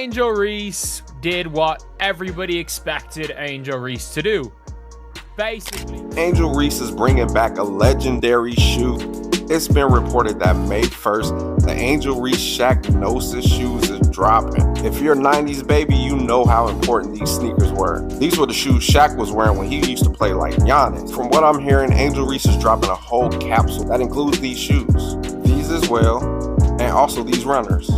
Angel Reese did what everybody expected Angel Reese to do. Basically, Angel Reese is bringing back a legendary shoe. It's been reported that May 1st, the Angel Reese Shaq Gnosis shoes is dropping. If you're a 90s baby, you know how important these sneakers were. These were the shoes Shaq was wearing when he used to play like Giannis. From what I'm hearing, Angel Reese is dropping a whole capsule that includes these shoes, these as well, and also these runners.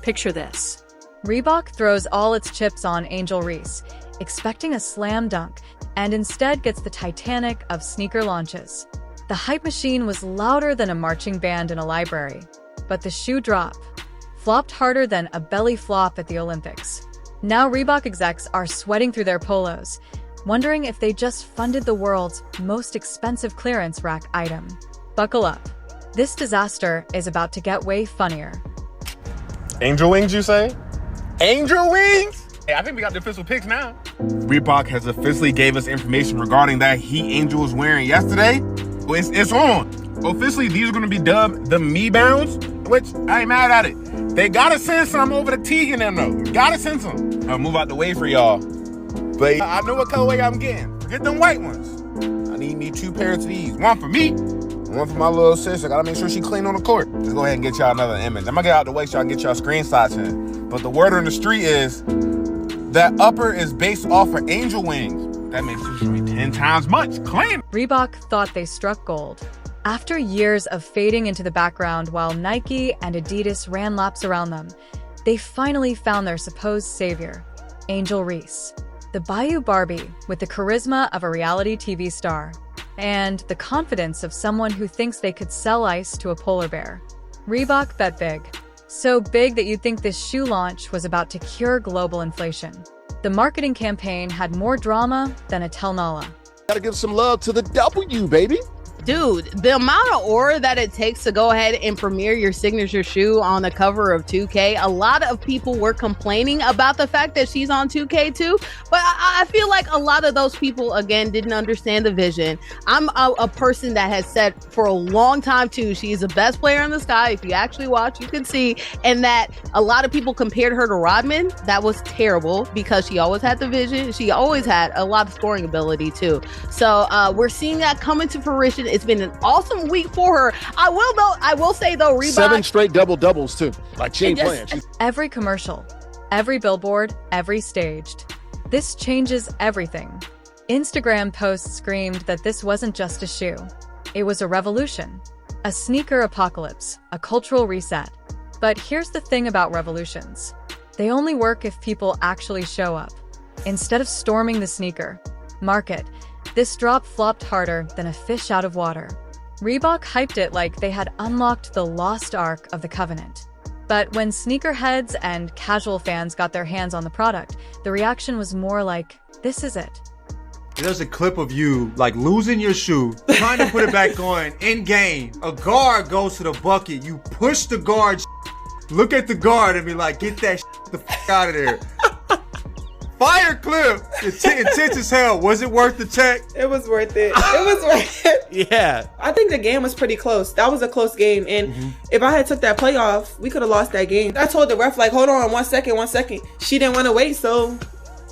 Picture this. Reebok throws all its chips on Angel Reese, expecting a slam dunk, and instead gets the Titanic of sneaker launches. The hype machine was louder than a marching band in a library, but the shoe drop flopped harder than a belly flop at the Olympics. Now Reebok execs are sweating through their polos, wondering if they just funded the world's most expensive clearance rack item. Buckle up. This disaster is about to get way funnier. Angel wings, you say? Angel wings? Hey, I think we got the official pics now. Reebok has officially gave us information regarding that Heat Angel was wearing yesterday. Well, it's on. Officially, these are going to be dubbed the Me Bounds, which I ain't mad at it. They got to send some over to Teague and them, though. Got to send some. I'll move out the way for y'all. But I know what colorway I'm getting. Forget them white ones. I need me 2 pairs of these. One for me, one for my little sister. Got to make sure she clean on the court. Let's go ahead and get y'all another image. I'm going to get out the way so I can get y'all screenshots in. But the word on the street is that upper is based off of angel wings. That makes this shoe 10 times much. Claim. Reebok thought they struck gold. After years of fading into the background while Nike and Adidas ran laps around them, they finally found their supposed savior, Angel Reese. The Bayou Barbie with the charisma of a reality TV star and the confidence of someone who thinks they could sell ice to a polar bear. Reebok bet big. So big that you'd think this shoe launch was about to cure global inflation. The marketing campaign had more drama than a telnola. Gotta give some love to the W, baby. Dude, the amount of aura that it takes to go ahead and premiere your signature shoe on the cover of 2K, a lot of people were complaining about the fact that she's on 2K too, but I feel like a lot of those people, again, didn't understand the vision. I'm a person that has said for a long time too, she's the best player in the sky. If you actually watch, you can see, and that a lot of people compared her to Rodman. That was terrible because she always had the vision. She always had a lot of scoring ability too. So we're seeing that come into fruition. It's been an awesome week for her. I will say though, Reebok 7 straight doubles too. Like she ain't playing. Every commercial, every billboard, every staged. This changes everything. Instagram posts screamed that this wasn't just a shoe. It was a revolution, a sneaker apocalypse, a cultural reset. But here's the thing about revolutions. They only work if people actually show up. Instead of storming the sneaker market, this drop flopped harder than a fish out of water. Reebok hyped it like they had unlocked the lost Ark of the Covenant. But when sneakerheads and casual fans got their hands on the product, the reaction was more like, this is it. There's a clip of you, like, losing your shoe, trying to put it back on in game. A guard goes to the bucket. You push the guard, look at the guard and be like, get that the out of there. Fire clip. Intense as hell. Was it worth the check? It was worth it. It was worth it. yeah. I think the game was pretty close. That was a close game. And if I had took that playoff, we could have lost that game. I told the ref, like, hold on, 1 second. She didn't want to wait, so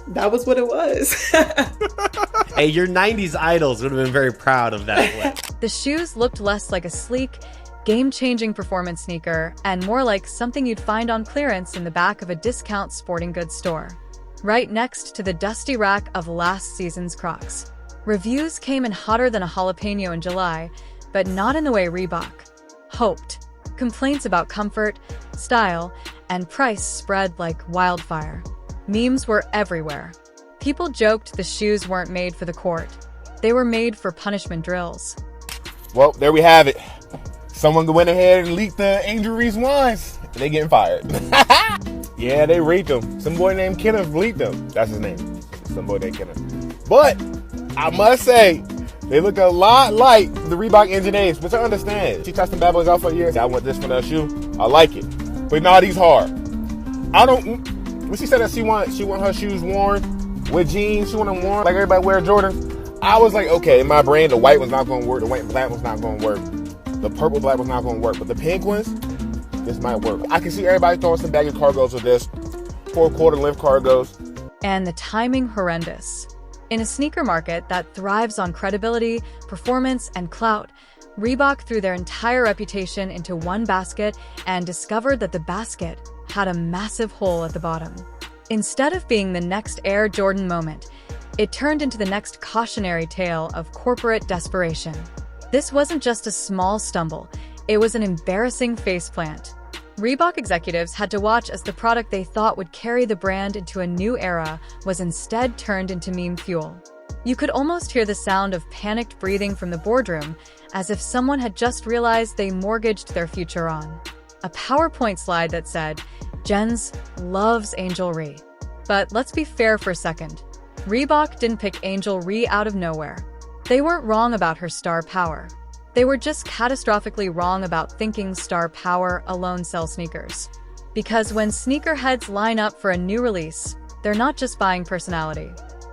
that was what it was. Hey, your 90s idols would have been very proud of that play. The shoes looked less like a sleek, game-changing performance sneaker and more like something you'd find on clearance in the back of a discount sporting goods store, right next to the dusty rack of last season's Crocs. Reviews came in hotter than a jalapeno in July, but not in the way Reebok hoped. Complaints about comfort, style, and price spread like wildfire. Memes were everywhere. People joked the shoes weren't made for the court. They were made for punishment drills. Well, there we have it. Someone went ahead and leaked the Angel Reese wines. They getting fired. Yeah, they reeked them. Some boy named Kenneth leaked them. That's his name. Some boy named Kenneth. But I must say, they look a lot like the Reebok Engine Ace, which I understand. She tested bad boys out for years. I want this for that shoe. I like it. But nah, these hard. When she said that she want her shoes worn with jeans, she want them worn like everybody wear Jordans. I was like, okay, in my brain, the white was not going to work. The white and black was not going to work. The purple black was not going to work. But the pink ones, this might work. I can see everybody throwing some baggy cargos with this. 4 quarter length cargos. And the timing horrendous. In a sneaker market that thrives on credibility, performance, and clout, Reebok threw their entire reputation into one basket and discovered that the basket had a massive hole at the bottom. Instead of being the next Air Jordan moment, it turned into the next cautionary tale of corporate desperation. This wasn't just a small stumble, it was an embarrassing faceplant. Reebok executives had to watch as the product they thought would carry the brand into a new era was instead turned into meme fuel. You could almost hear the sound of panicked breathing from the boardroom, as if someone had just realized they mortgaged their future on a PowerPoint slide that said, "Jens loves Angel Ree." But let's be fair for a second. Reebok didn't pick Angel Ree out of nowhere. They weren't wrong about her star power. They were just catastrophically wrong about thinking star power alone sells sneakers. Because when sneakerheads line up for a new release, they're not just buying personality.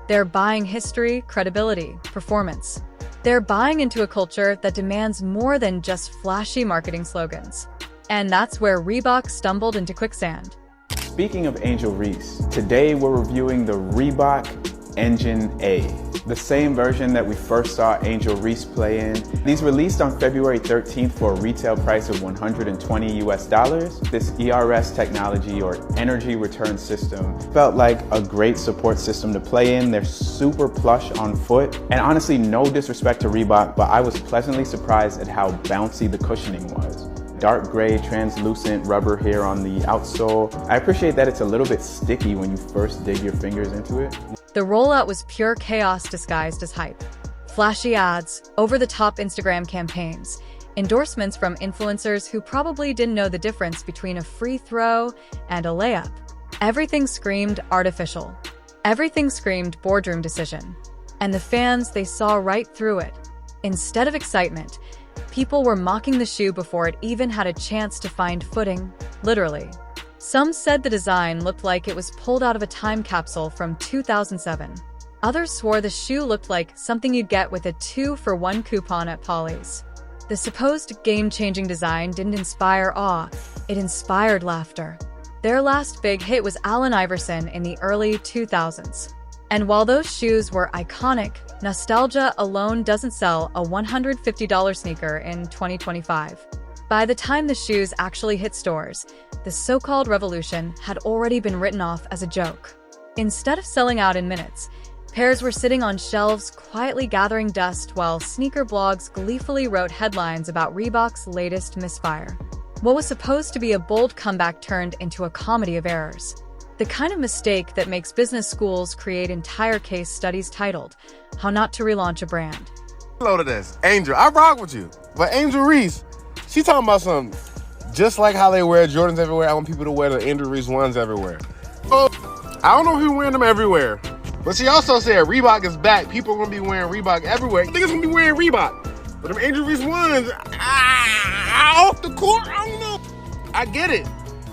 They're buying history, credibility, performance. They're buying into a culture that demands more than just flashy marketing slogans. And that's where Reebok stumbled into quicksand. Speaking of Angel Reese, today we're reviewing the Reebok Engine A, the same version that we first saw Angel Reese play in. These released on February 13th for a retail price of $120 US. This ERS technology, or energy return system, felt like a great support system to play in. They're super plush on foot, and honestly, no disrespect to Reebok, but I was pleasantly surprised at how bouncy the cushioning was. Dark gray, translucent rubber here on the outsole. I appreciate that it's a little bit sticky when you first dig your fingers into it. The rollout was pure chaos disguised as hype. Flashy ads, over-the-top Instagram campaigns, endorsements from influencers who probably didn't know the difference between a free throw and a layup. Everything screamed artificial. Everything screamed boardroom decision. And the fans, they saw right through it. Instead of excitement, people were mocking the shoe before it even had a chance to find footing, literally. Some said the design looked like it was pulled out of a time capsule from 2007. Others swore the shoe looked like something you'd get with a 2-for-1 coupon at Polly's. The supposed game-changing design didn't inspire awe, it inspired laughter. Their last big hit was Allen Iverson in the early 2000s. And while those shoes were iconic, nostalgia alone doesn't sell a $150 sneaker in 2025. By the time the shoes actually hit stores, the so-called revolution had already been written off as a joke. Instead of selling out in minutes, pairs were sitting on shelves quietly gathering dust while sneaker blogs gleefully wrote headlines about Reebok's latest misfire. What was supposed to be a bold comeback turned into a comedy of errors. The kind of mistake that makes business schools create entire case studies titled, "How Not to Relaunch a Brand." Load of this. Angel, I rock with you. But Angel Reese, she talking about something. Just like how they wear Jordans everywhere, I want people to wear the Angel Reese ones everywhere. Oh, I don't know if you're wearing them everywhere. But she also said Reebok is back. People are going to be wearing Reebok everywhere. Niggas going to be wearing Reebok. But them Angel Reese ones, off the court, I don't know. I get it.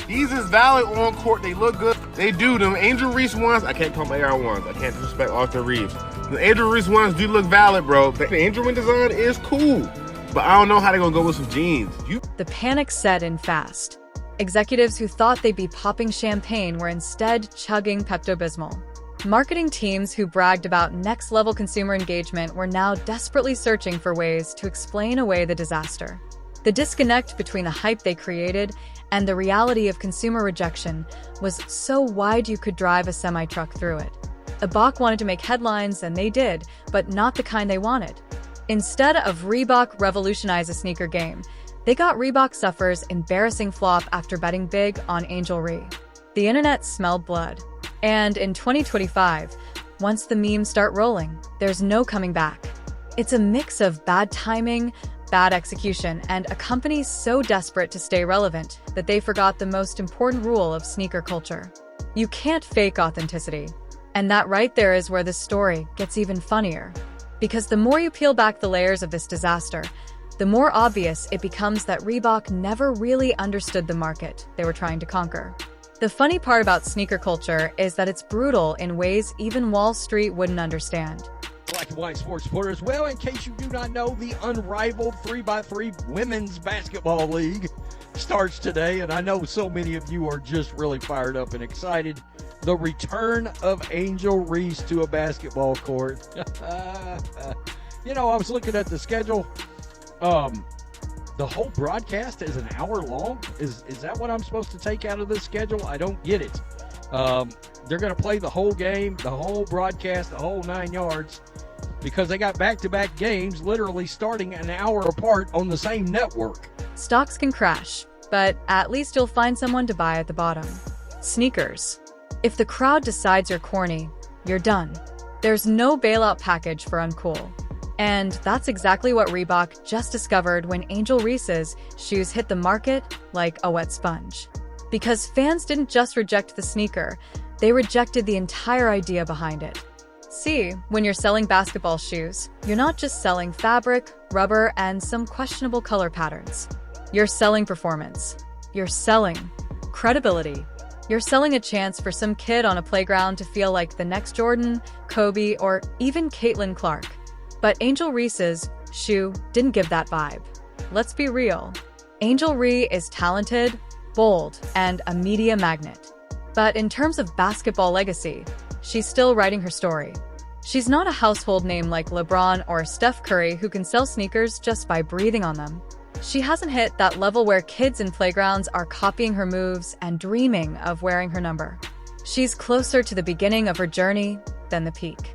These is valid on court. They look good. They do. Them Angel Reese ones, I can't call them AR ones. I can't disrespect Arthur Reeves. The Angel Reese ones do look valid, bro. The Angel Reese design is cool. But I don't know how they're going to go with some jeans. The panic set in fast. Executives who thought they'd be popping champagne were instead chugging Pepto-Bismol. Marketing teams who bragged about next-level consumer engagement were now desperately searching for ways to explain away the disaster. The disconnect between the hype they created and the reality of consumer rejection was so wide you could drive a semi-truck through it. Reebok wanted to make headlines, and they did, but not the kind they wanted. Instead of Reebok revolutionize a sneaker game, they got Reebok suffers embarrassing flop after betting big on Angel Ree. The internet smelled blood. And in 2025, once the memes start rolling, there's no coming back. It's a mix of bad timing, bad execution, and a company so desperate to stay relevant that they forgot the most important rule of sneaker culture. You can't fake authenticity. And that right there is where the story gets even funnier. Because the more you peel back the layers of this disaster, the more obvious it becomes that Reebok never really understood the market they were trying to conquer. The funny part about sneaker culture is that it's brutal in ways even Wall Street wouldn't understand. Black and White Sports Supporters. Well, in case you do not know, the unrivaled 3x3 Women's Basketball League starts today, and I know so many of you are just really fired up and excited. The return of Angel Reese to a basketball court. You know, I was looking at the schedule. The whole broadcast is an hour long. Is that what I'm supposed to take out of this schedule? I don't get it. They're going to play the whole game, the whole broadcast, the whole 9 yards, because they got back-to-back games literally starting an hour apart on the same network. Stocks can crash, but at least you'll find someone to buy at the bottom. Sneakers. If the crowd decides you're corny, you're done. There's no bailout package for uncool. And that's exactly what Reebok just discovered when Angel Reese's shoes hit the market like a wet sponge. Because fans didn't just reject the sneaker, they rejected the entire idea behind it. See, when you're selling basketball shoes, you're not just selling fabric, rubber, and some questionable color patterns. You're selling performance. You're selling credibility. You're selling a chance for some kid on a playground to feel like the next Jordan, Kobe, or even Caitlin Clark. But Angel Reese's shoe didn't give that vibe. Let's be real. Angel Ree is talented, bold, and a media magnet. But in terms of basketball legacy, she's still writing her story. She's not a household name like LeBron or Steph Curry who can sell sneakers just by breathing on them. She hasn't hit that level where kids in playgrounds are copying her moves and dreaming of wearing her number. She's closer to the beginning of her journey than the peak.